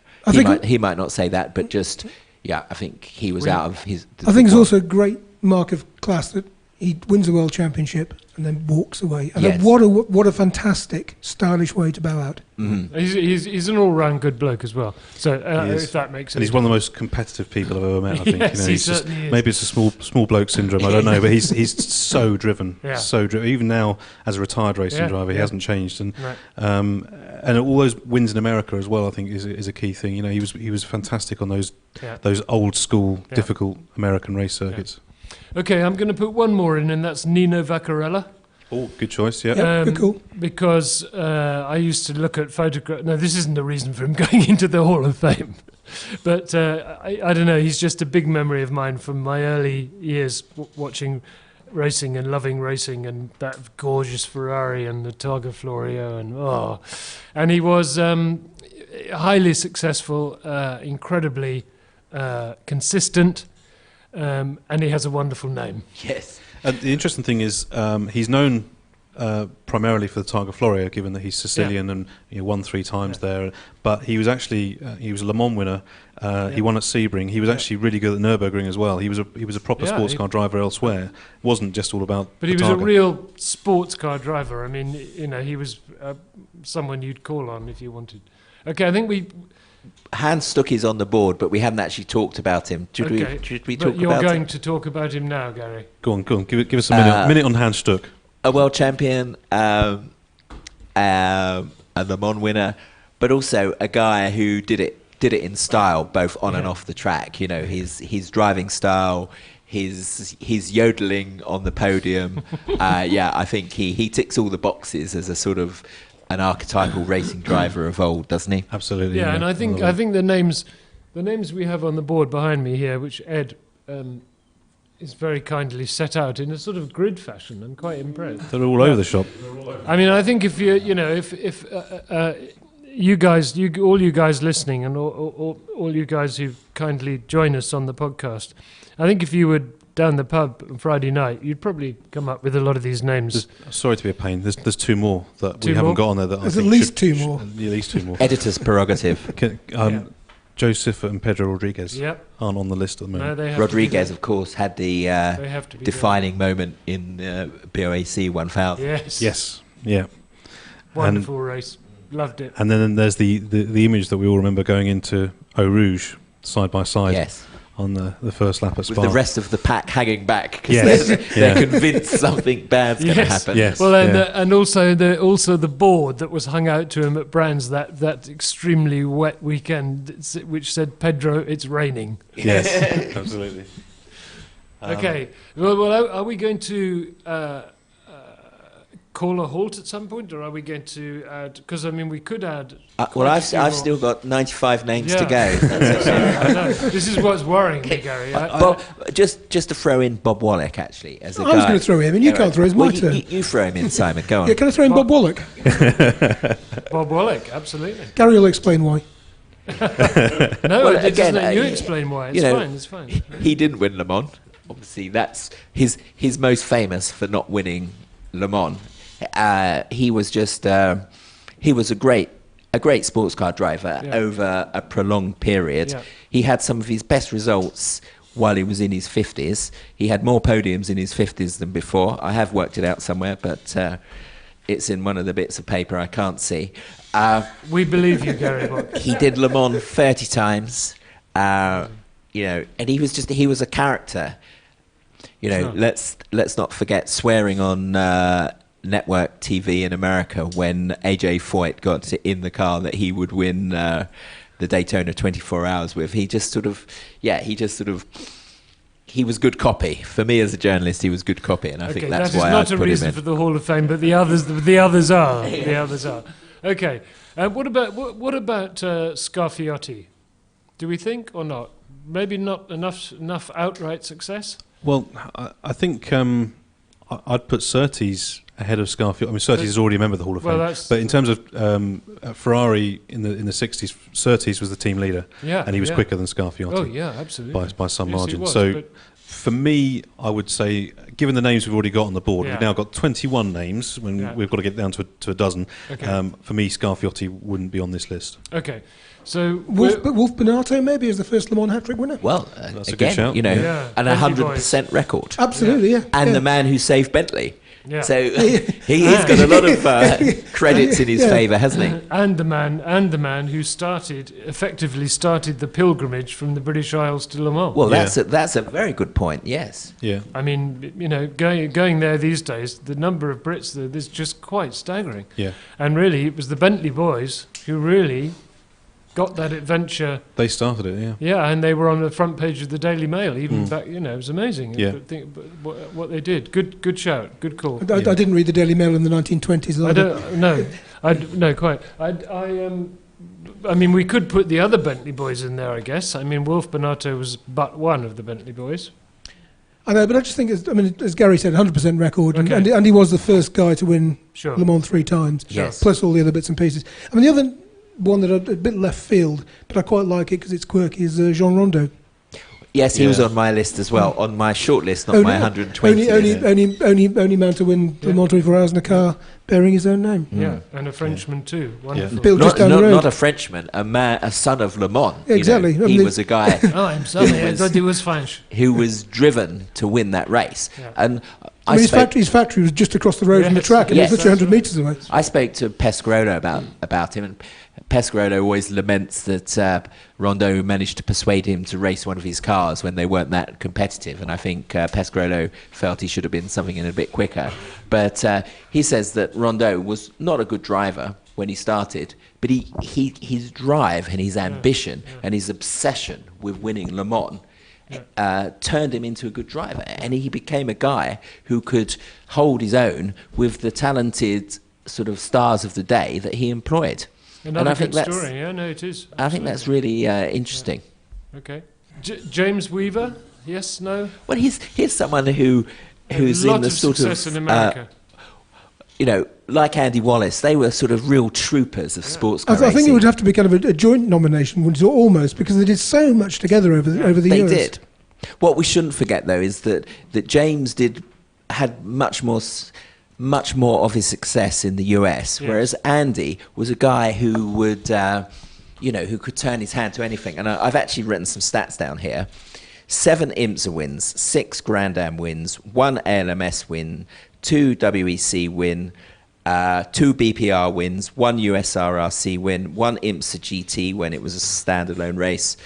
Speaker 4: He might not say that, but just I think he was out of his.
Speaker 2: I think it's also a great mark of class that he wins the World Championship and then walks away. And what a fantastic, stylish way to bow out.
Speaker 1: Mm-hmm. He's an all-round good bloke as well. So if that makes sense.
Speaker 3: And he's one of the most competitive people I've ever met, I think.
Speaker 1: Yes, he certainly is.
Speaker 3: Maybe it's a small bloke syndrome, I don't know, but he's so driven. Yeah. So driven. Even now, as a retired racing driver, he hasn't changed. And and all those wins in America as well, I think, is a key thing. He was fantastic on those old school, difficult American race circuits.
Speaker 1: Yeah. Okay, I'm going to put one more in, and that's Nino Vaccarella.
Speaker 3: Oh, good choice, yeah.
Speaker 2: Cool.
Speaker 1: Because I used to look at photographs. No, this isn't the reason for him going into the Hall of Fame. But I don't know, he's just a big memory of mine from my early years watching racing and loving racing, and that gorgeous Ferrari and the Targa Florio. And he was highly successful, incredibly consistent. And he has a wonderful name.
Speaker 4: Yes.
Speaker 3: The interesting thing is he's known primarily for the Targa Florio, given that he's Sicilian and won 3 times there. But he was actually he was a Le Mans winner. He won at Sebring. He was actually really good at Nürburgring as well. He was a proper sports car driver elsewhere. It wasn't just all about.
Speaker 1: But he was a real sports car driver. I mean, he was someone you'd call on if you wanted. Okay, I think
Speaker 4: Hans Stuck is on the board, but we haven't actually talked about him. Should we talk about him?
Speaker 1: You're going to talk about him now, Gary.
Speaker 3: Go on. Give us a minute on Hans Stuck.
Speaker 4: A world champion, a Le Mans winner, but also a guy who did it in style, both on and off the track. His driving style, his yodeling on the podium. I think he ticks all the boxes as a sort of an archetypal racing driver of old, doesn't he?
Speaker 3: Absolutely.
Speaker 1: Yeah, and I think the names we have on the board behind me here, which Ed is very kindly set out in a sort of grid fashion. I'm quite impressed.
Speaker 3: They're all over the shop.
Speaker 1: I mean, I think if you guys, all you guys listening, and all you guys who kindly join us on the podcast, I think if you were down the pub on Friday night, you'd probably come up with a lot of these names.
Speaker 3: Sorry to be a pain. There's 2 more that we haven't got on there.
Speaker 2: There's at least 2 more.
Speaker 3: At least 2 more.
Speaker 4: Editor's prerogative.
Speaker 3: Joe Siffer and Pedro Rodriguez aren't on the list at the moment.
Speaker 4: No, Rodriguez, of course, had the defining moment in BOAC 1000.
Speaker 3: Yes. Yeah.
Speaker 1: Wonderful race. Loved it.
Speaker 3: And then there's the image that we all remember going into Eau Rouge side by side.
Speaker 4: Yes.
Speaker 3: On the first lap at Spa.
Speaker 4: With the rest of the pack hanging back because they're convinced something bad's going to happen.
Speaker 3: Yes.
Speaker 1: Well, and also the board that was hung out to him at Brands that extremely wet weekend, which said, "Pedro, it's raining."
Speaker 3: Yes, absolutely.
Speaker 1: Okay. Well, are we going to call a halt at some point, or are we going to add? Because I mean, we could add.
Speaker 4: I've still got 95 names to go.
Speaker 1: I know. This is what's worrying me, Gary.
Speaker 4: Just to throw in Bob Wallach, actually, as a guy.
Speaker 2: I was going to throw him in. You can't throw his my turn.
Speaker 4: You throw him in, Simon. Go on.
Speaker 2: Yeah, can I throw in Bob Wallach?
Speaker 1: Bob Wallach, absolutely.
Speaker 2: Gary will explain why.
Speaker 1: No,
Speaker 4: Well,
Speaker 1: it
Speaker 4: again,
Speaker 1: doesn't. You explain why. It's
Speaker 4: you know,
Speaker 1: fine. It's fine.
Speaker 4: He didn't win Le Mans. Obviously, that's he's most famous for not winning Le Mans. He was just he was a great sports car driver over a prolonged period.
Speaker 1: Yeah.
Speaker 4: He had some of his best results while he was in his 50s. He had more podiums in his 50s than before. I have worked it out somewhere, but it's in one of the bits of paper I can't see.
Speaker 1: We believe you, Gary.
Speaker 4: He did Le Mans 30 times. You know, and he was a character. You know,
Speaker 1: Sure.
Speaker 4: let's not forget swearing on network TV in America when AJ Foyt got in the car that he would win the Daytona 24 Hours with. He was good copy. For me as a journalist, he was good copy, and I think that's why I
Speaker 1: not a
Speaker 4: put him
Speaker 1: reason
Speaker 4: in.
Speaker 1: for the Hall of Fame, but the others are. The others are. Okay. What about Scarfiotti? Do we think or not? Maybe not enough outright success.
Speaker 3: Well, I think I'd put Surtees ahead of Scarfiotti. I mean, Surtees is already a member of the Hall of
Speaker 1: Well,
Speaker 3: Fame.
Speaker 1: that's-
Speaker 3: But in terms of Ferrari in the 60s, Surtees was the team leader,
Speaker 1: Yeah,
Speaker 3: and he was
Speaker 1: yeah.
Speaker 3: quicker than Scarfiotti.
Speaker 1: Oh yeah, absolutely.
Speaker 3: by some
Speaker 1: Yes, he
Speaker 3: margin.
Speaker 1: was,
Speaker 3: So
Speaker 1: but-
Speaker 3: for me, I would say, given the names we've already got on the board,
Speaker 1: Yeah.
Speaker 3: we've now got 21 names, when
Speaker 1: Yeah.
Speaker 3: we've got to get down to a dozen.
Speaker 1: Okay.
Speaker 3: For me, Scarfiotti wouldn't be on this list.
Speaker 1: Okay, so
Speaker 2: Wolf Bonato maybe as the first Le Mans hat-trick winner.
Speaker 4: Well,
Speaker 3: That's a good
Speaker 4: again,
Speaker 3: shout.
Speaker 4: you know,
Speaker 1: Yeah.
Speaker 4: an
Speaker 1: Bentley
Speaker 4: 100% record.
Speaker 2: Absolutely, yeah.
Speaker 4: And
Speaker 2: yeah.
Speaker 4: the man who saved Bentley.
Speaker 1: Yeah.
Speaker 4: So he's got a lot of credits in his favour, hasn't he?
Speaker 1: and the man who effectively started the pilgrimage from the British Isles to Le Mans.
Speaker 4: Well,
Speaker 3: Yeah.
Speaker 4: that's a very good point. Yes.
Speaker 3: Yeah.
Speaker 1: I mean, you know, going there these days, the number of Brits there is just quite staggering.
Speaker 3: Yeah.
Speaker 1: And really, it was the Bentley boys who really got that adventure.
Speaker 3: They started it, yeah.
Speaker 1: Yeah, and they were on the front page of the Daily Mail. Even back, you know, it was amazing.
Speaker 3: Yeah.
Speaker 1: But what they did. Good shout. Good call.
Speaker 2: I didn't read the Daily Mail in the 1920s.
Speaker 1: I don't. No, no, quite. I mean, we could put the other Bentley boys in there, I guess. I mean, Wolf Bonato was but one of the Bentley boys.
Speaker 2: I know, but I just think, as Gary said, 100% record,
Speaker 1: Okay.
Speaker 2: and he was the first guy to win
Speaker 1: Sure.
Speaker 2: Le Mans 3 times,
Speaker 4: Yes.
Speaker 2: plus all the other bits and pieces. I mean, the other one that a bit left field, but I quite like it because it's quirky, is Jean Rondeau.
Speaker 4: Yes, he was
Speaker 3: Yeah.
Speaker 4: on my list as well, on my short list, not my 120.
Speaker 2: Only man to win Le Mans 24 Hours in a car bearing his own name.
Speaker 1: Yeah, and a Frenchman too. Wonderful.
Speaker 2: Built just
Speaker 4: Not,
Speaker 2: down the road.
Speaker 4: not a Frenchman, a son of Le Mans. you know.
Speaker 2: Exactly. I
Speaker 4: He
Speaker 2: mean,
Speaker 4: was a guy
Speaker 1: Oh, I'm sorry. I thought he was French.
Speaker 4: who was driven to win that race.
Speaker 1: Yeah.
Speaker 4: And
Speaker 2: I mean, his factory was just across the road from the
Speaker 1: Yes,
Speaker 2: track, and
Speaker 4: yes.
Speaker 2: it was literally 100 metres away.
Speaker 4: I spoke to Pescarolo about him, and Pescarolo always laments that Rondeau managed to persuade him to race one of his cars when they weren't that competitive, and I think Pescarolo felt he should have been something in a bit quicker. But he says that Rondeau was not a good driver when he started, but his drive and his ambition and his obsession with winning Le Mans turned him into a good driver, and he became a guy who could hold his own with the talented sort of stars of the day that he employed.
Speaker 1: Another
Speaker 4: I think
Speaker 1: good
Speaker 4: that's
Speaker 1: story. Yeah, no, it is.
Speaker 4: I think that's really interesting.
Speaker 1: Okay. James Weaver. Yes. No.
Speaker 4: Well, he's someone who's
Speaker 1: a lot
Speaker 4: in the
Speaker 1: of
Speaker 4: sort
Speaker 1: success
Speaker 4: of
Speaker 1: in America.
Speaker 4: you know, like Andy Wallace, they were sort of real troopers of sports car
Speaker 2: I think it
Speaker 4: racing.
Speaker 2: would have to be kind of a joint nomination, wouldn't it, almost, because they did so much together over the
Speaker 4: They
Speaker 2: years.
Speaker 4: did. What we shouldn't forget, though, is that James had much more of his success in the US,
Speaker 1: Yeah.
Speaker 4: whereas Andy was a guy who would, who could turn his hand to anything. And I've actually written some stats down here: 7 IMSA wins, 6 Grand Am wins, 1 ALMS win, 2 WEC win, 2 BPR wins, 1 USRRC win, 1 IMSA GT when it was a standalone race.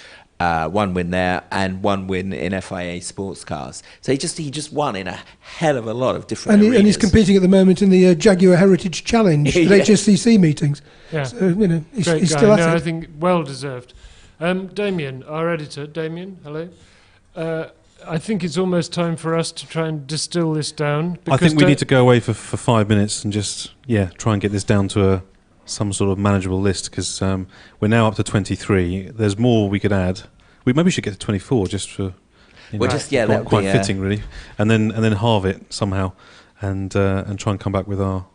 Speaker 4: 1 win there and 1 win in FIA sports cars. So he just won in a hell of a lot of different arenas.
Speaker 2: And he's competing at the moment in the Jaguar Heritage Challenge at
Speaker 4: Yeah.
Speaker 2: HSCC meetings.
Speaker 1: Yeah.
Speaker 2: So, he's
Speaker 1: Great guy.
Speaker 2: still at
Speaker 1: No, I
Speaker 2: it.
Speaker 1: think well deserved. Damien, our editor. Damien, hello. I think it's almost time for us to try and distill this down.
Speaker 3: I think we need to go away for 5 minutes and just, try and get this down to some sort of manageable list, because we're now up to 23. There's more we could add. We maybe should get to 24 just for...
Speaker 4: that would
Speaker 3: quite
Speaker 4: be
Speaker 3: fitting, really, and then halve it somehow, and try and come back with our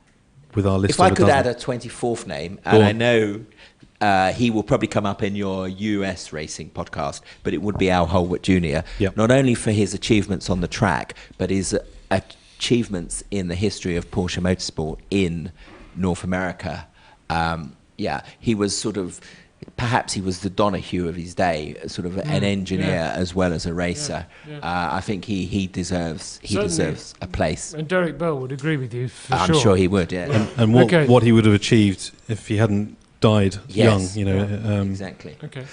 Speaker 3: list.
Speaker 4: If I
Speaker 3: of a
Speaker 4: could
Speaker 3: dozen.
Speaker 4: add a 24th name,
Speaker 3: Go
Speaker 4: and
Speaker 3: on.
Speaker 4: I know he will probably come up in your US racing podcast, but it would be Al Holbert Jr.
Speaker 3: Yep.
Speaker 4: Not only for his achievements on the track, but his achievements in the history of Porsche Motorsport in North America. He was sort of, perhaps he was the Donahue of his day, sort of an engineer as well as a racer. I think he deserves a place.
Speaker 1: And Derek Bell would agree with you, for
Speaker 4: I'm
Speaker 1: sure.
Speaker 4: sure he would, yeah.
Speaker 3: And what he would have achieved if he hadn't died young,
Speaker 4: Exactly.
Speaker 1: Okay.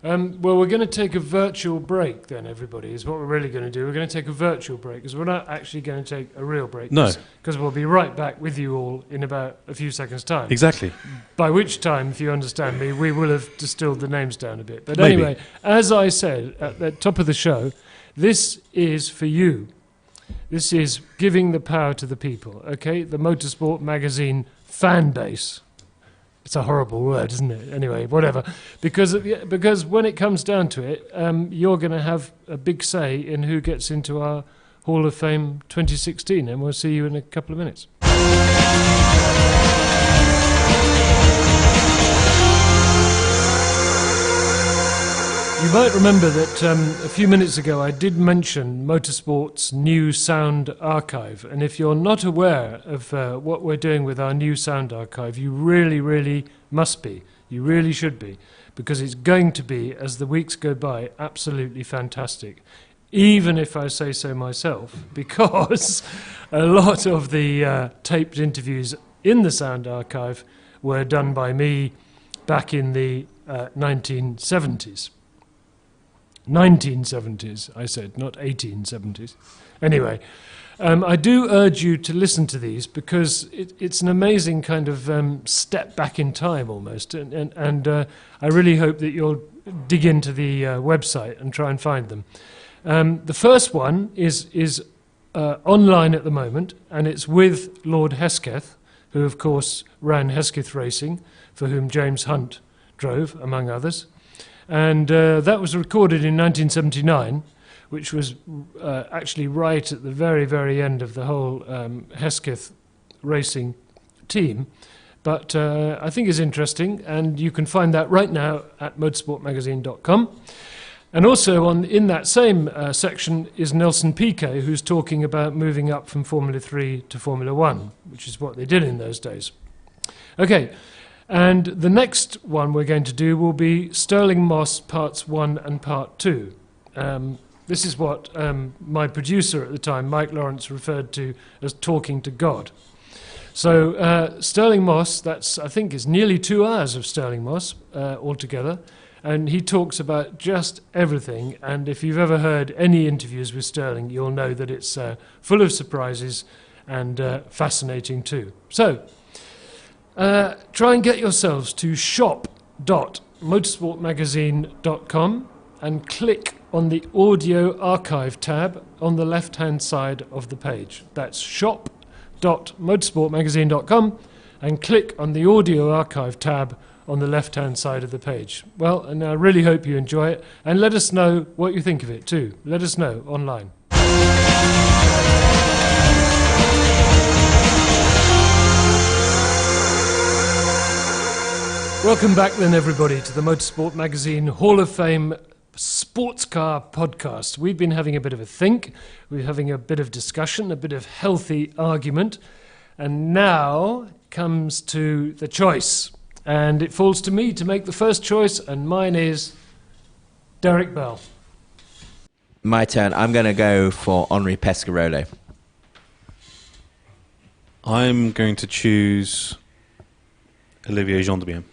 Speaker 1: Well, we're going to take a virtual break then, everybody, is what we're really going to do. We're going to take a virtual break because we're not actually going to take a real break.
Speaker 3: No.
Speaker 1: Because we'll be right back with you all in about a few seconds' time.
Speaker 3: Exactly.
Speaker 1: By which time, if you understand me, we will have distilled the names down a bit. But
Speaker 3: Maybe.
Speaker 1: anyway, as I said at the top of the show, this is for you. This is giving the power to the people, okay? The Motorsport Magazine fan base. It's a horrible word, isn't it? Anyway, whatever. Because when it comes down to it, you're going to have a big say in who gets into our Hall of Fame 2016, and we'll see you in a couple of minutes. You might remember that a few minutes ago I did mention Motorsport's new sound archive, and if you're not aware of what we're doing with our new sound archive, you really, really must be. You really should be, because it's going to be, as the weeks go by, absolutely fantastic. Even if I say so myself, because a lot of the taped interviews in the sound archive were done by me back in the 1970s. 1970s, I said, not 1870s. Anyway, I do urge you to listen to these because it's an amazing kind of step back in time almost, and I really hope that you'll dig into the website and try and find them. The first one is online at the moment, and it's with Lord Hesketh, who of course ran Hesketh Racing, for whom James Hunt drove, among others. And that was recorded in 1979, which was actually right at the very, very end of the whole Hesketh Racing team. But I think it's interesting, and you can find that right now at motorsportmagazine.com. And also in that same section is Nelson Piquet, who's talking about moving up from Formula 3 to Formula 1, which is what they did in those days. Okay. And the next one we're going to do will be Stirling Moss Parts 1 and Part 2. This is what my producer at the time, Mike Lawrence, referred to as talking to God. So Stirling Moss, I think is nearly 2 hours of Stirling Moss altogether. And he talks about just everything. And if you've ever heard any interviews with Stirling, you'll know that it's full of surprises and fascinating too. So, try and get yourselves to shop.motorsportmagazine.com and click on the audio archive tab on the left-hand side of the page. That's shop.motorsportmagazine.com and click on the audio archive tab on the left-hand side of the page. Well, and I really hope you enjoy it, and let us know what you think of it too. Let us know online. Welcome back then, everybody, to the Motorsport Magazine Hall of Fame Sports Car Podcast. We've been having a bit of a think, we're having a bit of discussion, a bit of healthy argument, and now comes to the choice. And it falls to me to make the first choice, and mine is Derek Bell.
Speaker 4: My turn. I'm going to go for Henri Pescarolo.
Speaker 3: I'm going to choose Olivier Gendebien.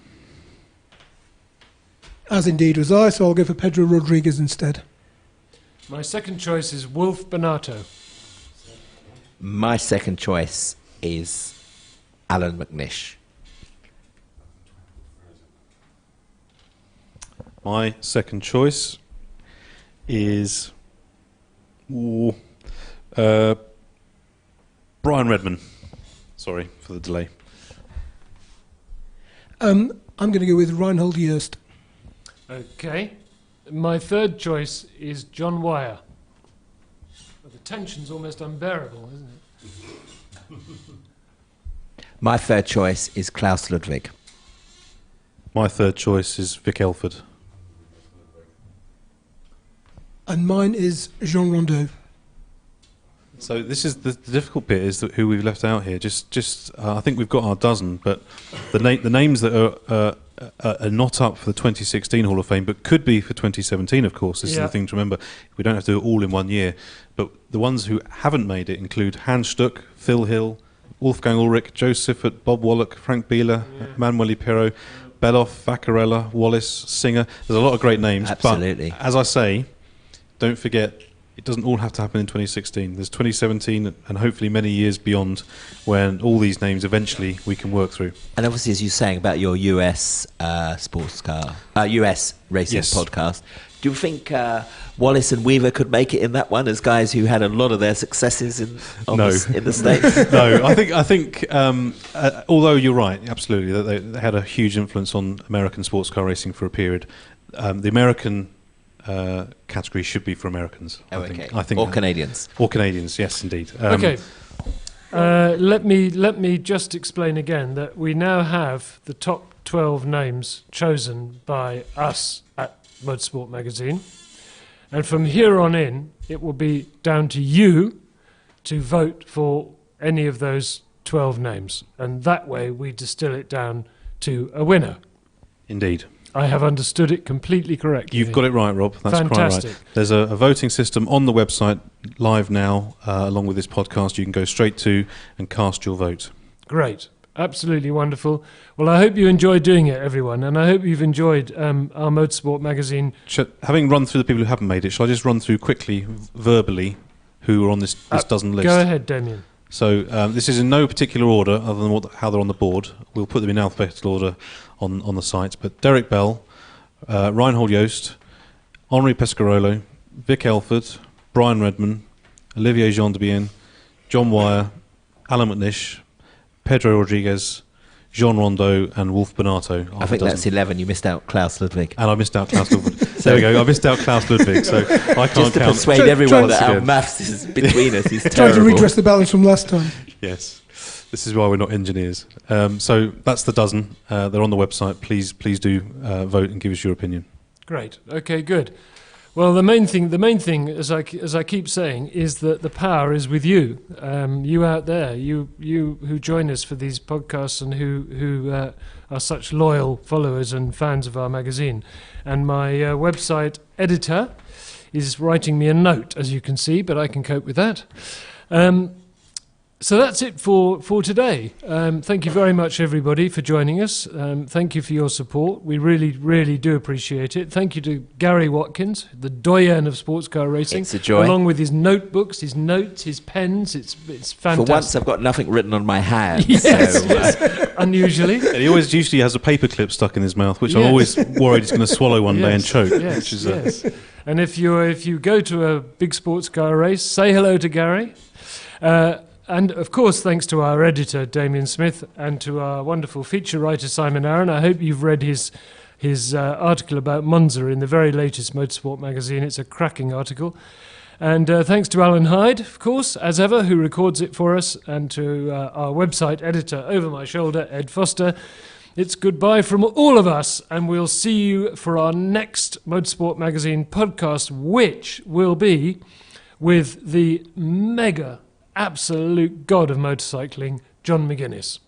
Speaker 2: As indeed was I, so I'll go for Pedro Rodriguez instead.
Speaker 1: My second choice is Wolf Bonato.
Speaker 4: My second choice is Alan McNish.
Speaker 3: My second choice is Brian Redman. Sorry for the delay.
Speaker 2: I'm going to go with Reinhold Joest.
Speaker 1: Okay. My third choice is John Wyer. Well, the tension's almost unbearable, isn't it?
Speaker 4: My third choice is Klaus Ludwig.
Speaker 3: My third choice is Vic Elford.
Speaker 2: And mine is Jean Rondeau.
Speaker 3: So this is the difficult bit, is that who we've left out here. I think we've got our dozen, but the names that are not up for the 2016 Hall of Fame, but could be for 2017. Of course, this is the thing to remember. We don't have to do it all in 1 year, but the ones who haven't made it include Hans Stuck, Phil Hill, Wolfgang Ulrich, Joe Siffert, Bob Wallach, Frank Bieler, Manuel Perro, Beloff, Vaccarella, Wallace, Singer. There's a lot of great names.
Speaker 4: Absolutely.
Speaker 3: But as I say, don't forget, it doesn't all have to happen in 2016. There's 2017 and hopefully many years beyond when all these names eventually we can work through.
Speaker 4: And obviously, as you're saying about your US sports car, US racing podcast, do you think Wallace and Weaver could make it in that one as guys who had a lot of their successes in the States?
Speaker 3: No, I think although you're right, absolutely, that they had a huge influence on American sports car racing for a period. The American category should be for Americans. I think,
Speaker 4: or Canadians.
Speaker 3: Or Canadians, yes, indeed.
Speaker 1: Okay. Let me just explain again that we now have the top 12 names chosen by us at Motorsport Magazine, and from here on in, it will be down to you to vote for any of those 12 names, and that way we distill it down to a winner.
Speaker 3: Indeed.
Speaker 1: I have understood it completely correctly.
Speaker 3: You've got it right, Rob. That's
Speaker 1: fantastic.
Speaker 3: Quite right. There's a voting system on the website live now, along with this podcast. You can go straight to and cast your vote.
Speaker 1: Great. Absolutely wonderful. Well, I hope you enjoyed doing it, everyone, and I hope you've enjoyed our Motorsport Magazine.
Speaker 3: Having run through the people who haven't made it, shall I just run through quickly, verbally, who are on this dozen list?
Speaker 1: Go ahead, Damien.
Speaker 3: So this is in no particular order other than how they're on the board. We'll put them in alphabetical order on the site. But Derek Bell, Reinhold Joost, Henri Pescarolo, Vic Elford, Brian Redman, Olivier Jean de Bien, John Wyer, Alan McNish, Pedro Rodriguez, Jean Rondeau and Wolf Bonato.
Speaker 4: I think that's 11. You missed out Klaus Ludwig.
Speaker 3: And I missed out Klaus Ludwig. There we go. I missed out Klaus Ludwig, so I can't
Speaker 4: Just to
Speaker 3: count.
Speaker 4: persuade everyone that our maths is between us is
Speaker 2: Trying
Speaker 4: terrible.
Speaker 2: to redress the balance from last time.
Speaker 3: Yes. This is why we're not engineers. So that's the dozen. They're on the website. Please do vote and give us your opinion.
Speaker 1: Great. Okay, good. Well, the main thing, as I keep saying, is that the power is with you. You out there, you who join us for these podcasts and who are such loyal followers and fans of our magazine. And my website editor is writing me a note, as you can see, but I can cope with that. So that's it for today. Thank you very much, everybody, for joining us. Thank you for your support. We really, really do appreciate it. Thank you to Gary Watkins, the doyen of sports car racing.
Speaker 4: It's a joy.
Speaker 1: Along with his notebooks, his notes, his pens. It's fantastic.
Speaker 4: For once, I've got nothing written on my hands.
Speaker 1: Yes. Unusually.
Speaker 3: And he usually has a paperclip stuck in his mouth, which I'm always worried he's going to swallow one day and choke.
Speaker 1: Yes, yes. And if you go to a big sports car race, say hello to Gary. And, of course, thanks to our editor, Damien Smith, and to our wonderful feature writer, Simon Aaron. I hope you've read his article about Monza in the very latest Motorsport magazine. It's a cracking article. And thanks to Alan Hyde, of course, as ever, who records it for us, and to our website editor over my shoulder, Ed Foster. It's goodbye from all of us, and we'll see you for our next Motorsport magazine podcast, which will be with the mega absolute god of motorcycling, John McGuinness.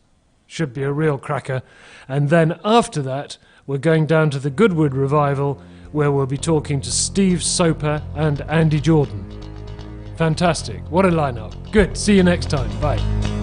Speaker 1: Should be a real cracker. And then after that, we're going down to the Goodwood Revival, where we'll be talking to Steve Soper and Andy Jordan. Fantastic. What a lineup. Good. See you next time. Bye.